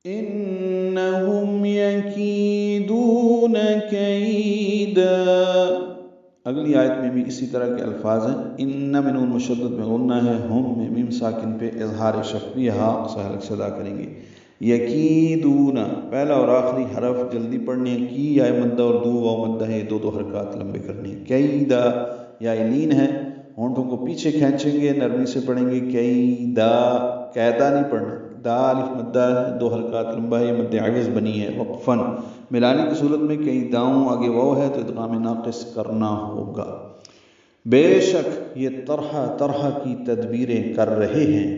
إنهم يكيدون كيدا. اگلی آیت میں بھی اسی طرح کے الفاظ ہیں. ان میں نون مشدد میں غنہ ہے، ہم میں میم ساکن پہ اظہار شفوی ہا سہل سے ادا کریں گے. یکیدون پہلا اور آخری حرف جلدی پڑھنے ہیں. کی یا مدہ اور دو واو مدہ ہے، دو حرکات لمبے کرنے ہیں. کیدا یا لین ہے، ہونٹوں کو پیچھے کھینچیں گے، نرمی سے پڑھیں گے. کیدا قیدا نہیں پڑھنا. دا الف مدہ ہے، دو حرکات لمبا ہے، یہ مد عوض بنی ہے وقفاً. ملانے کی صورت میں کئی داؤں آگے واو ہے تو ادغام ناقص کرنا ہوگا. بے شک یہ طرح کی تدبیریں کر رہے ہیں.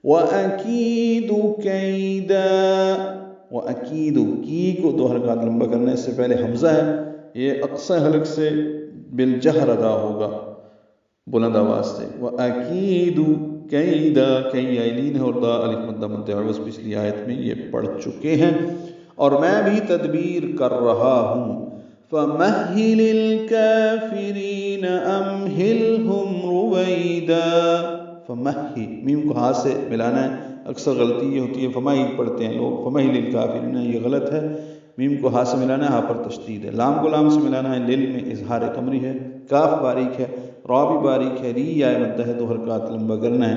وَأَكِيدُ كَيْدًا. وَأَكِيدُ کی کو دو حرکات لمبا کرنے سے پہلے حمزہ ہے، یہ اقصی حلق سے بالجہر ادا ہوگا بلند آواز سے. وَأَكِيدُ كَيْدًا کئی آئلین ہے اور دا الف مدہ مد عوض پچھلی آیت میں یہ پڑھ چکے ہیں. اور میں بھی تدبیر کر رہا ہوں. فَمَهِّلِ الْكَافِرِينَ أَمْهِلْهُمْ رُوَيْدًا. فمہی میم کو ہاتھ سے ملانا ہے. اکثر غلطی یہ ہوتی ہے فمہل پڑھتے ہیں لوگ، فمہل الکافرین، یہ غلط ہے. میم کو ہاتھ سے ملانا ہے، ہاں پر تشدید ہے. لام کو لام سے ملانا ہے، لل میں اظہار قمری ہے. کاف باریک ہے، را بھی باریک ہے، ری یا مدہ ہے، دو حرکات لمبا کرنا ہے.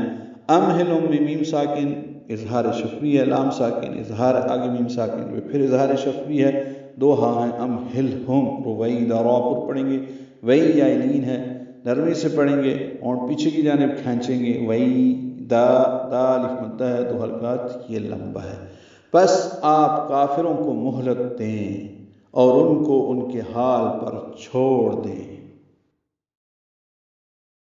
امہلہم میم ساکن اظہار شفوی ہے، لام ساکن اظہار آگے میم ساکن پھر اظہار شفوی ہے، دو ہاں ہیں. امہلہم رویدا را پر پڑھیں گے. وی یا لین ہے، نرمی سے پڑھیں گے اور پیچھے کی جانب کھینچیں گے. وی دا الف مدہ ہے، دو حرکات، یہ لمبا ہے. بس آپ کافروں کو مہلت دیں اور ان کو ان کے حال پر چھوڑ دیں.